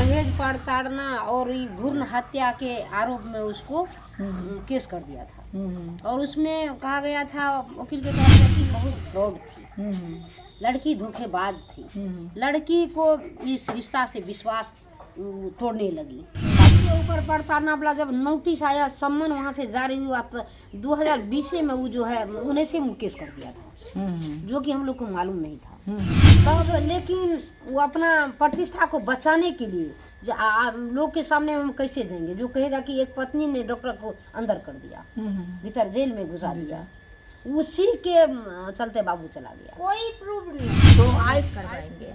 दहेज प्रताड़ना और भ्रूण हत्या के आरोप में उसको केस कर दिया था। और उसमें कहा गया था वकील के तरफ से कि बहुत फ्रॉड थी, लड़की धोखेबाज थी, लड़की को इस रिश्ता से विश्वास तोड़ने लगी। उसके ऊपर प्रताड़ना वाला जब नोटिस आया, सम्मन वहाँ से जारी हुआ तो 2020 में वो जो है 19 में केस कर दिया था, जो कि हम लोग को मालूम नहीं था तब। लेकिन वो अपना प्रतिष्ठा को बचाने के लिए लोग के सामने हम कैसे देंगे, जो कहेगा कि एक पत्नी ने डॉक्टर को अंदर कर दिया, भीतर जेल में घुसा दिया, उसी के चलते बाबू चला गया। कोई प्रूफ नहीं तो आय करवाएंगे।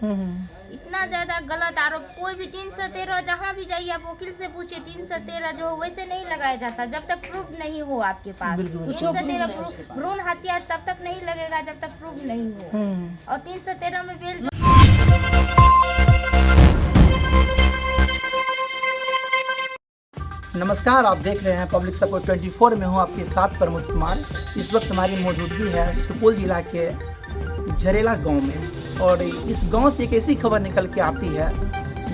इतना ज्यादा गलत आरोप। कोई भी 313 जहाँ भी जाइए आप वकील से पूछिए, 313 जो वैसे नहीं लगाया जाता जब तक प्रूफ नहीं हो आपके पास। 313 भ्रूण हत्या तब तक नहीं लगेगा जब तक प्रूफ नहीं हो। और 313 में बेल नमस्कार, आप देख रहे हैं पब्लिक सपोर्ट 24 में हूं आपके साथ प्रमोद कुमार। इस वक्त हमारी मौजूदगी है सुपौल जिला के झरेला गांव में, और इस गांव से एक ऐसी खबर निकल के आती है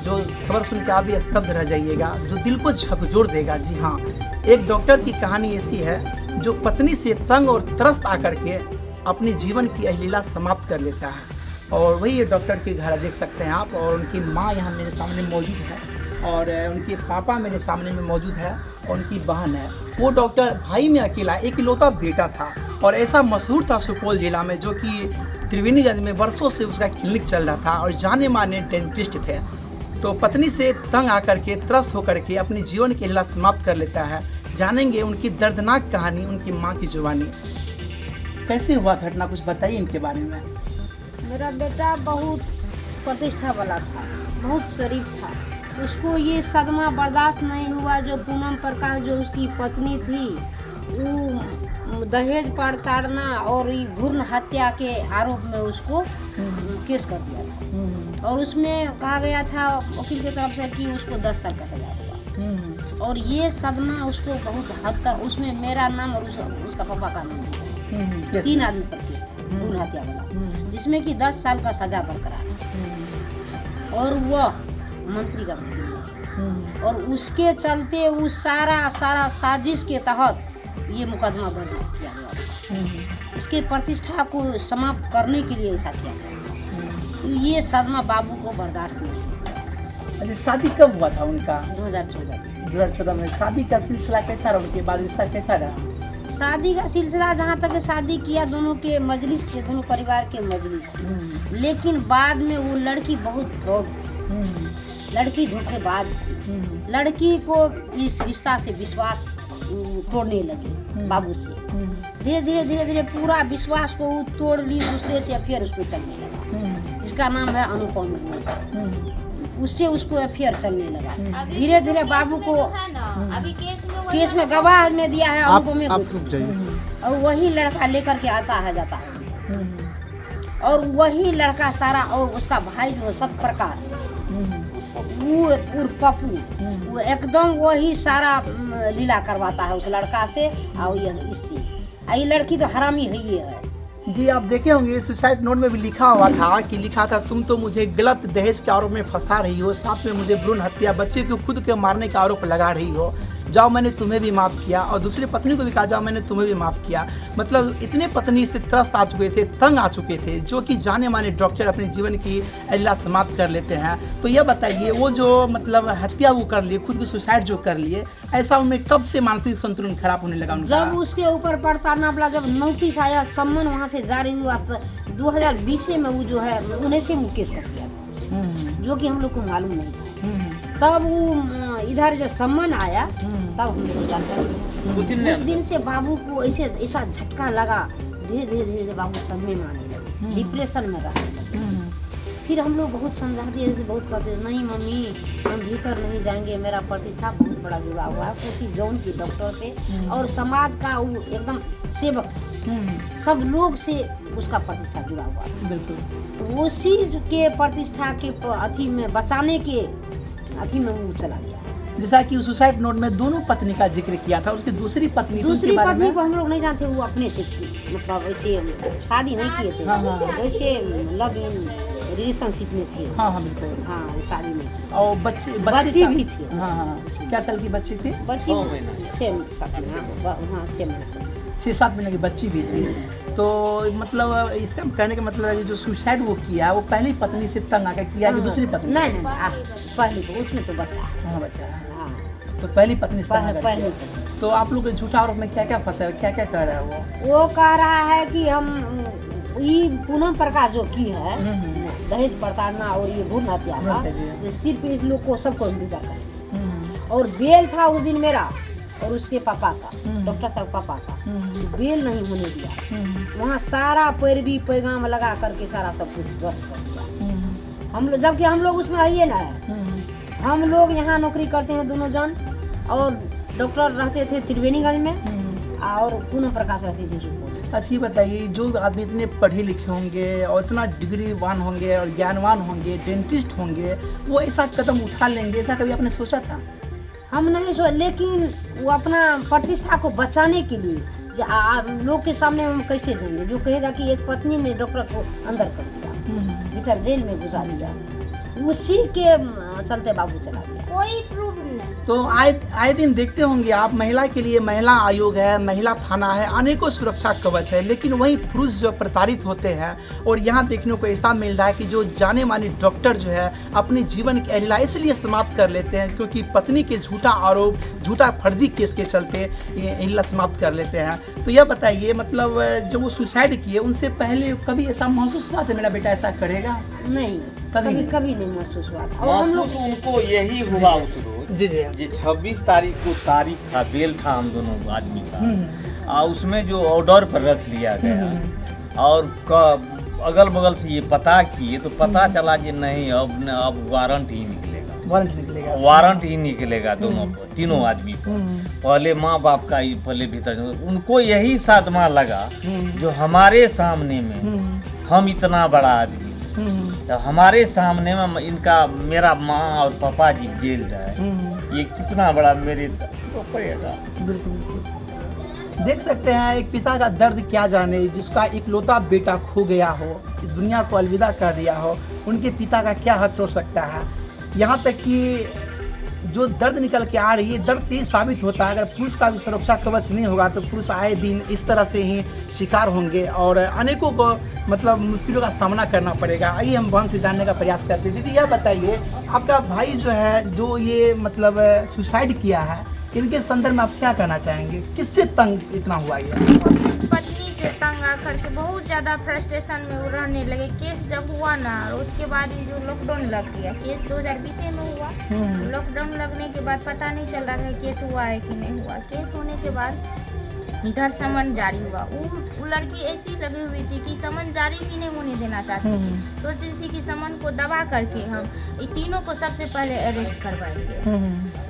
जो खबर सुन के आप भी स्तब्ध रह जाइएगा, जो दिल को झकझोर देगा। जी हाँ, एक डॉक्टर की कहानी ऐसी है जो पत्नी से तंग और त्रस्त आकर के अपने जीवन की अहलीला समाप्त कर लेता है। और वही ये डॉक्टर के घर देख सकते हैं आप, और उनकी माँ यहाँ मेरे सामने मौजूद है, और उनके पापा मेरे सामने में मौजूद है, और उनकी बहन है। वो डॉक्टर भाई में अकेला एक इकलौता बेटा था, और ऐसा मशहूर था सुपौल जिला में, जो कि त्रिवेणीगंज में वर्षों से उसका क्लिनिक चल रहा था, और जाने माने डेंटिस्ट थे। तो पत्नी से तंग आकर के त्रस्त होकर के अपने जीवन की अहलीला समाप्त कर लेता है। जानेंगे उनकी दर्दनाक कहानी, उनकी माँ की जुबानी। कैसे हुआ घटना, कुछ बताइए इनके बारे में। मेरा बेटा बहुत प्रतिष्ठा वाला था, बहुत शरीफ था। उसको ये सदमा बर्दाश्त नहीं हुआ जो पूनम प्रकाश जो उसकी पत्नी थी, वो दहेज प्रताड़ना और भ्रूण हत्या के आरोप में उसको केस कर दिया था। और उसमें कहा गया था वकील की तरफ से कि उसको 10 साल का सजा हुआ। और ये सदमा उसको बहुत हद तक, उसमें मेरा नाम और उसका पापा का नाम है, 3 आदमी पर भ्रूण हत्या वाला, जिसमें कि 10 साल का सजा बरकरार। और वह मंत्री का और उसके चलते उस सारा साजिश के तहत ये मुकदमा दर्ज किया गया। उसके प्रतिष्ठा को समाप्त करने के लिए ऐसा किया गया। ये सदमा बाबू को बर्दाश्त नहीं हुआ। अच्छा, शादी कब हुआ था उनका? 2014 में। शादी का सिलसिला कैसा रहा, उनके बाद रिश्ता कैसा रहा? शादी का सिलसिला जहाँ तक शादी किया दोनों के मजलिस से, दोनों परिवार के मजलिस। लेकिन बाद में वो लड़की बहुत फ्रॉड थी, लड़की धोखेबाज थी, लड़की को इस रिश्ता से विश्वास तोड़ने लगी बाबू से। धीरे धीरे पूरा विश्वास को तोड़ ली, दूसरे से अफेयर उसको चलने लगा, जिसका नाम है अनुपम। उससे उसको अफेयर चलने लगा। धीरे धीरे बाबू को अभी केस में गवाह में दिया है अनुपम में, और वही लड़का लेकर के आता है जाता है। और वही लड़का सारा, और उसका भाई जो सत्यप्रकाश, वो पप्पू, वो एकदम वही सारा लीला करवाता है उस लड़का से। और ये लड़की तो हरामी है ही है। जी, आप देखे होंगे सुसाइड नोट में भी लिखा हुआ था तुम तो मुझे गलत दहेज के आरोप में फंसा रही हो, साथ में मुझे भ्रूण हत्या, बच्चे को खुद के मारने का आरोप लगा रही हो। जाओ मैंने तुम्हें भी माफ़ किया, और दूसरी पत्नी को भी कहा जाओ मैंने तुम्हें भी माफ़ किया। मतलब इतने पत्नी से त्रस्त आ चुके थे, तंग आ चुके थे, जो कि जाने माने डॉक्टर अपने जीवन की अहलीला समाप्त कर लेते हैं। तो यह बताइए, वो जो मतलब हत्या वो कर लिए, खुद को सुसाइड जो कर लिए, ऐसा उनमें कब से मानसिक संतुलन खराब होने लगा उनका? जब उसके ऊपर प्रताड़ना वाला जब नोटिस आया, सम्मन वहाँ से जारी हुआ तो 2020 में वो जो है 19 में केस कर दिया था, जो कि हम लोग को मालूम नहीं था। तब वो इधर जो सम्मन आया तब हम लोग जानते। उस दिन से बाबू को ऐसा झटका लगा। धीरे धीरे बाबू सदमे में आने लगे, डिप्रेशन में रहने लगे। फिर हम लोग बहुत समझा दिए, बहुत कहते नहीं मम्मी हम भीतर नहीं जाएंगे, मेरा प्रतिष्ठा बहुत बड़ा जुड़ा हुआ है किसी जौन की डॉक्टर पे, और समाज का वो एकदम सेवक, सब लोग से उसका प्रतिष्ठा जुड़ा हुआ है। बिल्कुल उसी के प्रतिष्ठा के अथी में बचाने के अथी में वो चला गया। जैसा कि सुसाइड नोट में दोनों पत्नी का जिक्र किया था, उसकी दूसरी पत्नी को हम लोग नहीं जानते। वो अपने से मतलब ऐसे शादी नहीं किए थे, वैसे लव इन रिलेशनशिप में थी। हाँ हाँ बिल्कुल। हाँ वो शादी में थी। और बच्ची बच्ची भी थी। हाँ हाँ। क्या साल की बच्ची थी? बच्ची 6-7 हाँ 6 महीने से 6-7 महीने की बच्ची भी थी। तो मतलब इसका कहने का मतलब है कि जो सुसाइड वो किया वो पहली पत्नी से तंग आकर किया कि दूसरी पत्नी? नहीं पहली तो उसमें तो बच्चा है। हाँ बच्चा है। हाँ तो पहली पत्नी से तंग आकर पहली किया। तो आप लोग के झूठा आरोप में क्या क्या फंसा है, क्या क्या कह रहा है वो कह रहा है कि हम ये पूनम प्रकाश जो की है दहेज प्रताड़ना और ये भ्रूण हत्या का ये सिर्फ इस लोग को सबको इंतजार करे। और बेल था उस दिन मेरा और उसके पापा का, डॉक्टर साहब पापा का, बेल नहीं होने दिया। वहाँ सारा पैरवी पैगाम लगा करके सारा सब कुछ ध्वस्त कर दिया। हम लोग जबकि हम लोग उसमें आइए ना है। हम लोग यहाँ नौकरी करते हैं दोनों जन और डॉक्टर रहते थे त्रिवेणीगंज में और पूनम प्रकाश रहती थी सुपौल। अच्छा ये बताइए, जो आदमी इतने पढ़े लिखे होंगे और इतना डिग्रीवान होंगे और ज्ञानवान होंगे, डेंटिस्ट होंगे, वो ऐसा कदम उठा लेंगे, ऐसा कभी आपने सोचा था? हम नहीं सोच, लेकिन वो अपना प्रतिष्ठा को बचाने के लिए लोग के सामने हम कैसे देंगे? जो कहेगा कि एक पत्नी ने डॉक्टर को अंदर कर दिया, भीतर जेल में घुसा दिया, उसी के चलते बाबू चला गया। कोई प्रूफ नहीं। तो आए दिन देखते होंगे आप, महिला के लिए महिला आयोग है, महिला थाना है, अनेकों सुरक्षा कवच है, लेकिन वहीं पुरुष जो प्रताड़ित होते हैं। और यहाँ देखने को ऐसा मिल रहा है कि जो जाने माने डॉक्टर जो है अपने जीवन की अहिला इसलिए समाप्त कर लेते हैं क्योंकि पत्नी के झूठा आरोप, झूठा फर्जी केस के चलते ये अहिला समाप्त कर लेते हैं। तो यह बताइए, मतलब जब वो सुसाइड किए उनसे पहले कभी ऐसा महसूस हुआ था मेरा बेटा ऐसा करेगा? नहीं, कभी नहीं महसूस हुआ था। और महसूस उनको यही हुआ उस रोज जी जी जी 26 तारीख को तारीख था, बेल था हम दोनों आदमी का, और उसमें जो ऑर्डर पर रख लिया गया और अगल बगल से ये पता किए तो पता चला कि नहीं अब वारंट ही निकलेगा, वारंट ही निकलेगा दोनों तीनों आदमी को। पहले माँ बाप का पहले भीतर उनको यही सदमा लगा जो हमारे सामने में हम इतना बड़ा आदमी, तो हमारे सामने में इनका मेरा माँ और पापा जी जेल जाए, ये कितना बड़ा मेरे तो पड़ेगा। बिल्कुल देख सकते हैं एक पिता का दर्द क्या जाने, जिसका इकलौता बेटा खो गया हो, दुनिया को अलविदा कर दिया हो, उनके पिता का क्या हश्र हो सकता है। यहाँ तक कि जो दर्द निकल के आ रही है, दर्द से ही साबित होता है अगर पुरुष का भी सुरक्षा कवच नहीं होगा तो पुरुष आए दिन इस तरह से ही शिकार होंगे और अनेकों को मतलब मुश्किलों का सामना करना पड़ेगा। आइए हम बहन से जानने का प्रयास करते हैं। दीदी यह बताइए, आपका भाई जो है जो ये मतलब सुसाइड किया है, इनके संदर्भ में आप क्या कहना चाहेंगे? किससे तंग इतना हुआ ये? पत्नी से तंग आकर के बहुत ज़्यादा फ्रस्ट्रेशन में वो रहने लगे। केस जब हुआ ना, उसके बाद ये जो लॉकडाउन लग गया, केस 2020 में हुआ, लॉकडाउन लगने के बाद पता नहीं चल रहा है केस हुआ है कि नहीं हुआ। केस होने के बाद इधर समन जारी हुआ। वो लड़की ऐसी लगी हुई थी कि समन जारी भी नहीं होने देना चाहती थी। सोच रही थी कि समन को दबा करके हम ये तीनों को सबसे पहले अरेस्ट करवाएंगे।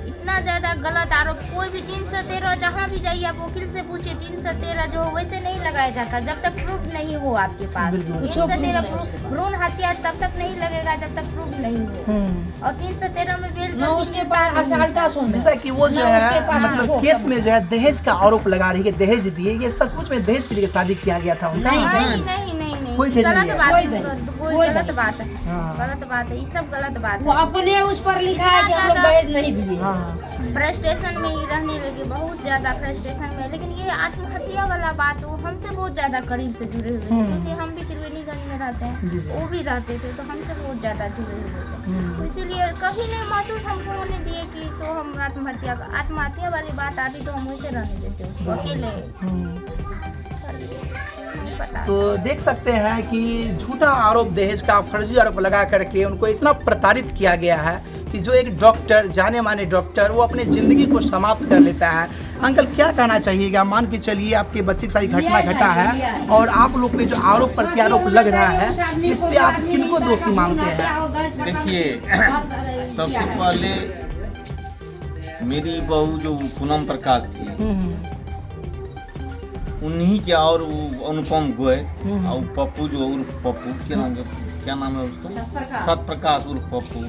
इतना ज़्यादा गलत आरोप, कोई भी 313 जहाँ भी जाइए आप वकील से पूछिए, 313 जो वैसे नहीं लगाया जाता जब तक प्रूफ नहीं हो आपके पास। 313 भ्रूण हत्या तब तक नहीं लगेगा जब तक प्रूफ नहीं हो। और 313 में बेल उसके बाद अल्ट्रासाउंड जैसा कि वो जो है मतलब केस में जो है दहेज का आरोप लगा रही है, दहेज दिए, ये सचमुच में दहेज के लिए शादी किया गया था? नहीं, कोई दहेज गलत नहीं बात है। है, गलत बात है, गलत बात है, ये सब गलत बात वो है। अपने उस पर लिखा है कि हम लोग दहेज नहीं दिए। फ्रस्ट्रेशन में ही रहने लगे, बहुत ज्यादा फ्रस्ट्रेशन में। लेकिन ये आत्महत्या वाला बात वो हमसे बहुत ज्यादा करीब से जुड़े हुए थे, क्योंकि हम भी त्रिवेणीगंज में रहते हैं, वो भी रहते थे, तो हमसे बहुत ज्यादा जुड़े हुए थे। तो इसीलिए कभी नहीं महसूस हमको होने दिए कि जो हम आत्महत्या वाली बात आती तो हम वैसे रहने देते उसको अकेले। तो देख सकते हैं कि झूठा आरोप, दहेज का फर्जी आरोप लगा करके उनको इतना प्रताड़ित किया गया है कि जो एक डॉक्टर, जाने माने डॉक्टर, वो अपने ज़िंदगी को समाप्त कर लेता है। अंकल क्या कहना चाहिएगा? मान के चलिए आपके बच्चे के साथ घटना घटा है और आप लोग पे जो आरोप प्रत्यारोप लग रहा है, इस पे आप किनको दोषी मानते हैं? देखिए, सबसे पहले मेरी बहू जो पूनम प्रकाश थी, उन्हीं के और वो अनुपम गोय और पप्पू जो उर्फ पप्पू, क्या नाम है उसका, सतप्रकाश उर्फ पप्पू,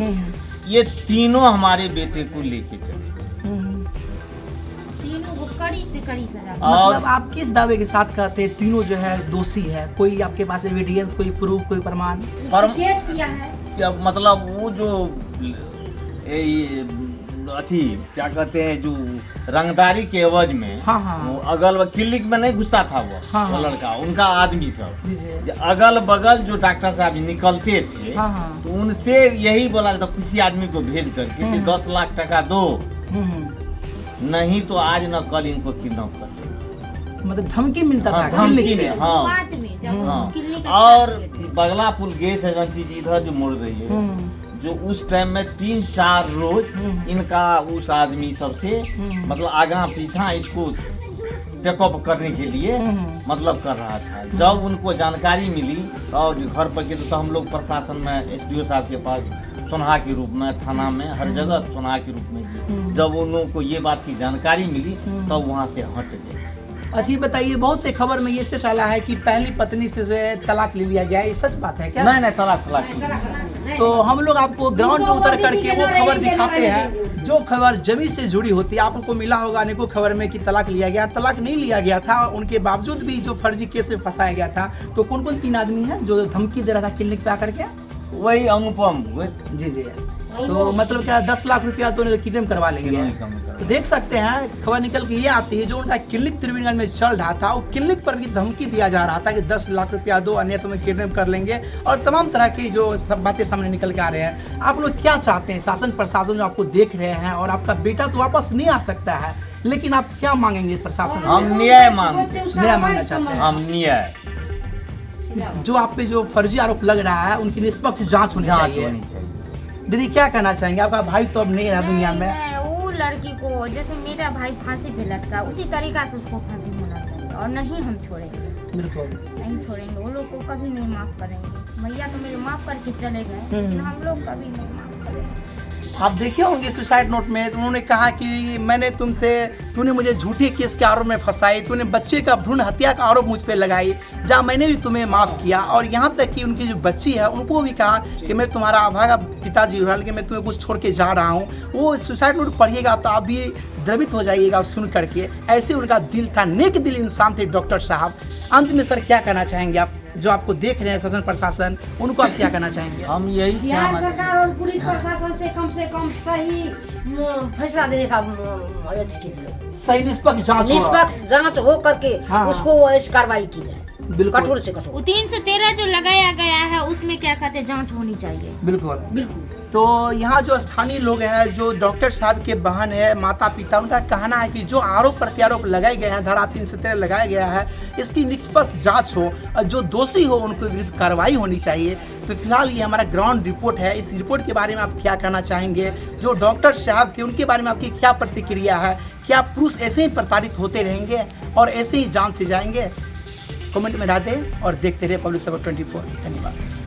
ये तीनों हमारे बेटे को लेके चले गए। कड़ी से कड़ी सजा। और मतलब आप किस दावे के साथ कहते हैं तीनों जो है दोषी है? कोई आपके पास एविडेंस, कोई प्रूफ, कोई प्रमाण? केस किया है। क्या मतलब वो जो ये अथी क्या कहते हैं जो रंगदारी के एवज में हाँ, हाँ। वो अगल क्लिनिक में नहीं घुसता था वो हाँ, वो हाँ। लड़का, उनका आदमी सब जी जी। जो अगल बगल जो डॉक्टर साहब निकलते थे हाँ, हाँ। तो उनसे यही बोला जाता किसी आदमी को भेज करके कि 10 लाख टका दो, नहीं तो आज न कल इनको किडनैप कर लेंगे। मतलब धमकी मिलता हाँ, था धमकी क्लिनिक में, में? हाँ। बाद में जब हाँ। क्लिनिक और बगला पुल गैस एजेंसी जी इधर जो मुड़ रही है, हम्म, जो उस टाइम में 3-4 रोज हम्म। इनका उस आदमी सबसे मतलब आगा पीछा इसको टेकअप करने के लिए मतलब कर रहा था। जब उनको जानकारी मिली और घर पर के तो हम लोग प्रशासन में SDO साहब के पास सुनहा के रूप में, थाना में, हर जगह सुनहा के रूप में गए। जब उन लोगों को ये बात की जानकारी मिली तब वहाँ से हट गए। अच्छा ये बताइए, बहुत से खबर में ये से चला है कि पहली पत्नी से जो है तलाक ले लिया गया है, ये सच बात है क्या? नहीं नहीं, तलाक तो हम लोग आपको ग्राउंड पे उतर करके वो खबर दिखाते हैं जो खबर जमीन से जुड़ी होती है। आपको मिला होगा अनेकों खबर में कि तलाक लिया गया, तलाक नहीं लिया गया था। उनके बावजूद भी जो फर्जी केस में फंसाया गया था। तो कौन कौन 3 आदमी हैं जो धमकी दे रहा था क्लिनिक पे आकर के? वही अनुपम हुए। जी जी। तो मतलब क्या 10 लाख रुपया तो क्लेम करवा लेंगे? तो देख सकते हैं खबर निकल के ये आती है जो उनका क्लिनिक त्रिवेणीगंज में चल रहा था, वो क्लिनिक पर भी धमकी दिया जा रहा था कि 10 लाख रुपया दो अन्य तुम्हें किडनैप कर लेंगे, और तमाम तरह की जो सब बातें सामने निकल के आ रहे हैं। आप लोग क्या चाहते हैं? शासन प्रशासन जो आपको देख रहे हैं, और आपका बेटा तो वापस नहीं आ सकता है, लेकिन आप क्या मांगेंगे प्रशासन से? हम न्याय मांगते हैं, न्याय मांगना चाहते हैं। हम न्याय, जो आप पे जो फर्जी आरोप लग रहा है उनकी निष्पक्ष जांच होनी जांच चाहिए। होनी चाहिए। दीदी क्या कहना चाहेंगे? आपका भाई तो अब नहीं रहा दुनिया में। मैं वो लड़की को जैसे मेरा भाई फांसी पे लटका उसी तरीका से उसको फांसी होना चाहिए, और नहीं हम छोड़ेंगे, बिल्कुल नहीं छोड़ेंगे। वो लोग को कभी नहीं माफ करेंगे। भैया तो मेरे माफ करके चले गए, लेकिन हम लोग कभी नहीं माफ करेंगे। आप देखे होंगे सुसाइड नोट में उन्होंने कहा कि तूने मुझे झूठे केस के आरोप में फंसाई, तूने बच्चे का भ्रूण हत्या का आरोप मुझ पे लगाई, जहाँ मैंने भी तुम्हें माफ किया। और यहाँ तक कि उनकी जो बच्ची है उनको भी कहा कि मैं तुम्हारा अभागा पिताजी हूँ, कि मैं तुम्हें कुछ छोड़ के जा रहा हूँ। वो सुसाइड नोट पढ़िएगा तो आप भी द्रवित हो जाइएगा सुन करके। ऐसे उनका दिल था, नेक दिल इंसान थे डॉक्टर साहब। अंत में सर क्या कहना चाहेंगे आप, जो आपको देख रहे हैं शासन प्रशासन, उनको आप क्या कहना चाहेंगे? हम यही बिहार चाहते सरकार और पुलिस प्रशासन से कम सही फैसला देने का कीजिए। सही निष्पक्ष जांच हो। निष्पक्ष जांच हो करके हाँ। उसको ऐसी कार्रवाई की जाए, बिल्कुल कठोर से कठोर। वो 313 जो लगाया गया है उसमें क्या कहते हैं जांच होनी चाहिए। बिल्कुल बिल्कुल। तो यहाँ जो स्थानीय लोग हैं, जो डॉक्टर साहब के बहन है, माता पिता, उनका कहना है कि जो आरोप प्रत्यारोप लगाए गए हैं, धारा 313 लगाया गया है, इसकी निष्पक्ष जांच हो और जो दोषी हो उनको विरुद्ध कार्रवाई होनी चाहिए। तो फिलहाल ये हमारा ग्राउंड रिपोर्ट है। इस रिपोर्ट के बारे में आप क्या कहना चाहेंगे? जो डॉक्टर साहब थे उनके बारे में आपकी क्या प्रतिक्रिया है? क्या पुरुष ऐसे ही प्रताड़ित होते रहेंगे और ऐसे ही जान से जाएंगे? कमेंट में डाल दें और देखते रहे पब्लिक सपोर्ट 24। धन्यवाद।